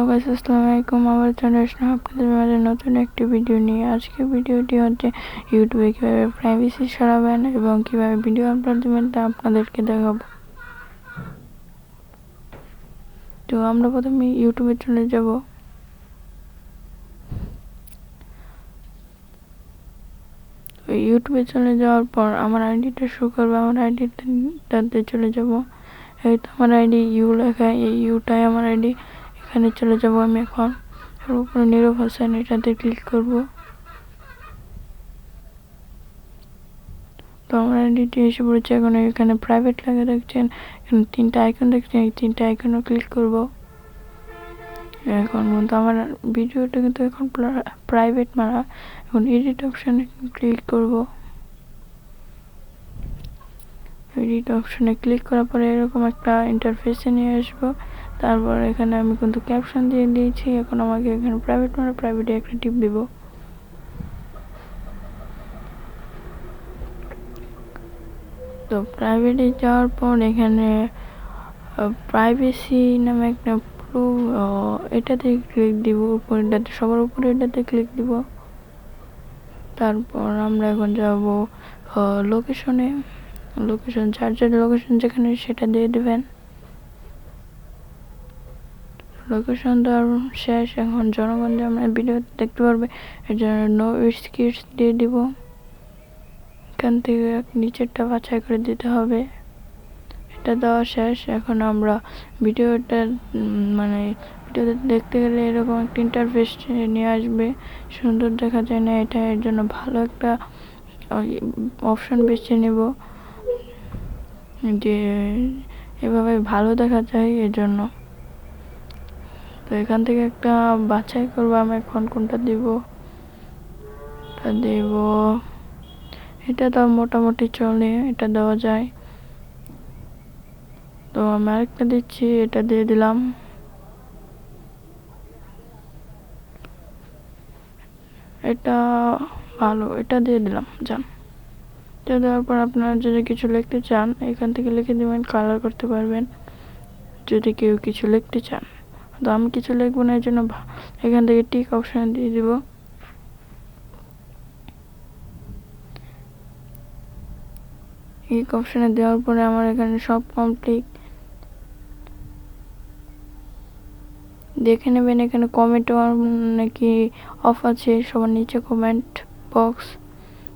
Hello guys, আসসালামু আলাইকুম। আবার চলে আসলাম আপনাদের মাঝে নতুন একটি ভিডিও নিয়ে। আজকের ভিডিওটি হচ্ছে ইউটিউবে কীভাবে প্রাইভেসি সরাবেন এবং কীভাবে ভিডিও আপলোড দেবেন তা আপনাদেরকে দেখাবো। তো আমরা প্রথমে ইউটিউবে চলে যাব। ইউটিউবে চলে যাওয়ার পর আমার আইডিটা শো করবে। আমার আইডিটাতে চলে যাব। এই তো আমার আইডি ইউ লেখা, এই ইউটাই আমার আইডি। এখানে চলে যাব আমি এখন। এর উপরে নীরব হোসেন এটাতে ক্লিক করব। তো আমার আইডিটি এসে পড়েছে। এখন এখানে প্রাইভেট লেখা দেখছেন, এখানে তিনটা আইকন দেখছেন, এই তিনটা আইকনও ক্লিক করব। এখন কিন্তু আমার ভিডিওটা কিন্তু এখন প্রাইভেট মারা। এখন এডিট অপশানে ক্লিক করব। এডিট অপশানে ক্লিক করার পরে এরকম একটা ইন্টারফেসে নিয়ে আসবো। তারপর এখানে আমি কিন্তু ক্যাপশন দিয়ে দিয়েছি। এখন আমাকে এখানে প্রাইভেট মারা, প্রাইভেটে একটা টিপ দিব। তো প্রাইভেটে যাওয়ার পর এখানে প্রাইভেসি নামে একটা এটাতে ক্লিক দিব। উপরেটাতে সবার উপরে এটাতে ক্লিক দিব। তারপর আমরা এখন যাব লোকেশনে। লোকেশন চার্জার লোকেশন যেখানে সেটা দিয়ে দেবেন। লোকেশন দেওয়ার শেষ। এখন জনগণ যে আমরা ভিডিও দেখতে পারবে এর জন্য নো স্কিটস দিয়ে দিব। এখান থেকে নিচেরটা বাছাই করে দিতে হবে। এটা দেওয়া শেষ। এখন আমরা ভিডিওটা ভিডিওতে দেখতে গেলে এরকম একটা ইন্টারফেস নিয়ে আসবে। সুন্দর দেখা যায় না, এটা এর জন্য ভালো একটা অপশন বেছে নেব যে এভাবে ভালো দেখা যায় এর জন্য। তো এখান থেকে একটা বাছাই করবো আমি এখন কোনটা দিব। এটা তো মোটামুটি চলে, এটা দেওয়া যায়। তো আমি আরেকটা দিচ্ছি, এটা দিয়ে দিলাম। এটা ভালো, এটা দিয়ে দিলাম। যান, এটা দেওয়ার পর আপনারা যদি কিছু লিখতে চান এখান থেকে লিখে দেবেন, কালার করতে পারবেন যদি কেউ কিছু লিখতে চান। তো আমি কিছু লিখবো না, এর জন্য এখান থেকে টিক অপশন দিয়ে দিব। টিক অপশনে দেওয়ার পরে আমার এখানে সব কমপ্লিট। দেখে নেবেন এখানে কমেন্ট নাকি অফ আছে, সবার নিচে কমেন্ট বক্স।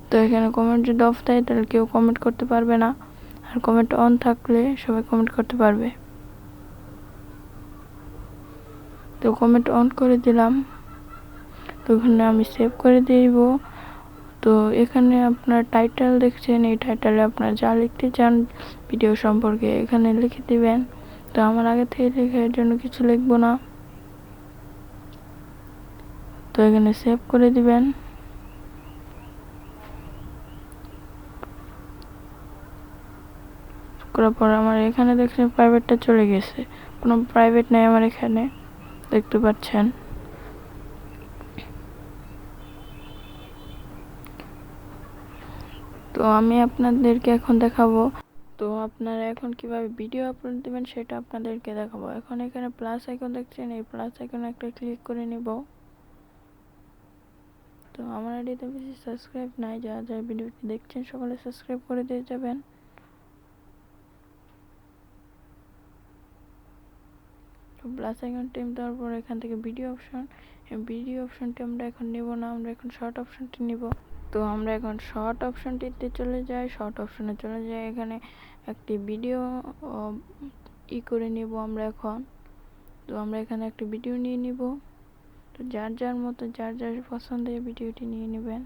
তো এখানে কমেন্ট যদি অফ থাকে তাহলে কেউ কমেন্ট করতে পারবে না, আর কমেন্ট অন থাকলে সবাই কমেন্ট করতে পারবে। তো কমেন্ট অন করে দিলাম। তো এখানে আমি সেভ করে দিব। তো এখানে আপনার টাইটেল দেখছেন, এই টাইটেলে আপনার যা লিখতে চান ভিডিও সম্পর্কে এখানে লিখে দিবেন। তো আমার আগে থেকে লেখা, এর জন্য কিছু লিখবো না। তো এখানে সেভ করে দিবেন। করার পর আমার এখানে দেখছেন প্রাইভেটটা চলে গেছে, কোনো প্রাইভেট নেই আমার এখানে, দেখতে পাচ্ছেন। তো আমি আপনাদেরকে এখন দেখাবো। তো আপনারা এখন কিভাবে ভিডিও আপলোড দেবেন সেটা আপনাদেরকে দেখাবো। এখন এখানে প্লাস আইকন দেখছেন, এই প্লাস আইকনে একটা ক্লিক করে নিব। তো আমার আইডিতে বেশি সাবস্ক্রাইব নাই, যারা ভিডিওটি দেখছেন সকলে সাবস্ক্রাইব করে দিয়ে যাবেন। তো প্লাস আইকন টিম দেওয়ার পর এখান থেকে ভিডিও অপশনটি আমরা এখন নেব না, আমরা এখন শর্ট অপশনটি নিব। তো আমরা এখন শর্ট অপশনটিতে চলে যাই। শর্ট অপশনে চলে যাই, এখানে একটি ভিডিও করে নেব আমরা এখন। তো আমরা এখানে একটা ভিডিও নিয়ে নিব। তো যার মতো যার পছন্দের ভিডিওটি নিয়ে নেবেন।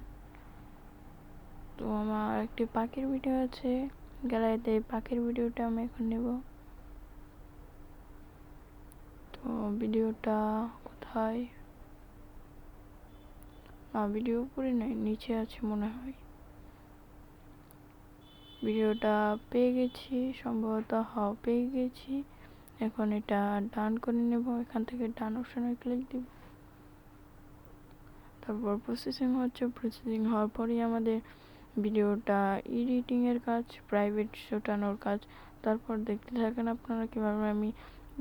তো আমার একটি পাখির ভিডিও আছে গ্যালারিতে, এই পাখির ভিডিওটা আমি এখন নেব। তো ভিডিওটা কোথায়, ভিডিও উপরে নয় নিচে আছে মনে হয়। ভিডিওটা পেয়ে গেছি সম্ভবত, পেয়ে গেছি। এখন এটা ডান করে নেব, এখান থেকে ডান অপশনে ক্লিক দিব। তারপর প্রসেসিং হওয়ার পরেই আমাদের ভিডিওটা এডিটিং এর কাজ, প্রাইভেট ছোটানোর কাজ। তারপর দেখতে থাকেন আপনারা কিভাবে আমি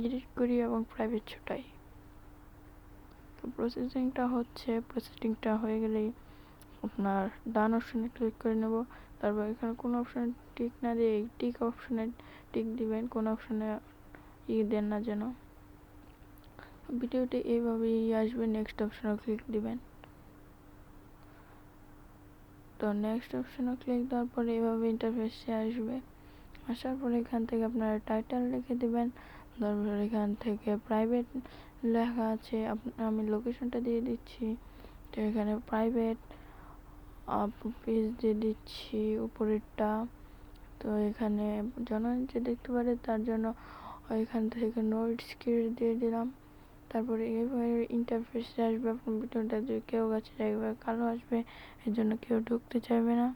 এডিট করি এবং প্রাইভেট ছোটাই। প্রসেসিংটা হয়ে গেলেই আপনার ডান অপশনে ক্লিক করে নেব। তারপর এখানে কোন অপশনে টিক না দিয়ে টিক অপশনে টিক দিবেন, কোন অপশনে দেন না যেন। ভিডিওটি এইভাবেই আসবে, নেক্সট অপশনে ক্লিক দিবেন। তো নেক্সট অপশনে ক্লিক দেওয়ার পরে এইভাবে ইন্টারফেসে আসবে। আসার পরে এখান থেকে আপনারা টাইটেল লিখে দিবেন। তারপর এখান থেকে প্রাইভেট লেখা আছে, আমি লোকেশনটা দিয়ে দিচ্ছি। তো এখানে প্রাইভেট পেজ দিয়ে দিচ্ছি উপরেরটা। তো এখানে যে দেখতে পারে তার জন্য এখান থেকে নোট স্ক্রিন দিয়ে দিলাম। তারপরে এইভাবে ইন্টারফেসে আসবে। আপনার ভিডিওটা যদি কেউ কাছে একবার কালো আসবে, এর জন্য কেউ ঢুকতে চাইবে না।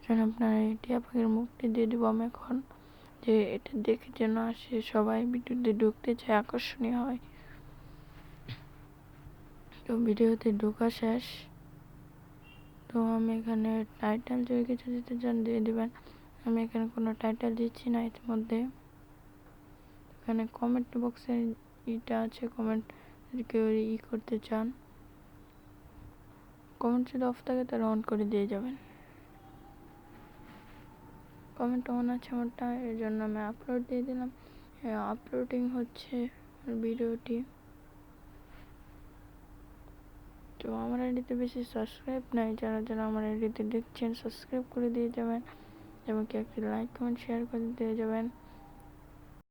যেন আপনার এই টিয়া পাখির মুখটি দিয়ে দিব আমি এখন, যে এটা দেখে যেন আসে সবাই ভিডিওতে ঢুকতে চায়, আকর্ষণীয় হয়। তো ভিডিওতে ঢোকা শেষ। তো আমি এখানে টাইটেল যদি কিছু দিতে চান দিয়ে দিবেন। আমি এখানে কোনো টাইটেল দিচ্ছি না ইতিমধ্যে। এখানে কমেন্ট বক্সে ইটা আছে, কমেন্ট যদি কেউ করতে চান, কমেন্ট যদি অফ থাকে তাহলে অন করে দিয়ে যাবেন। কমেন্ট অন আছে আমারটা, এর জন্য আমি আপলোড দিয়ে দিলাম। আপলোডিং হচ্ছে ভিডিওটি। তো আমার আইডিতে বেশি সাবস্ক্রাইব নাই, যারা আমার আইডিতে দেখছেন সাবস্ক্রাইব করে দিয়ে যাবেন এবং কি একটি লাইক কমেন্ট শেয়ার করে দিয়ে যাবেন।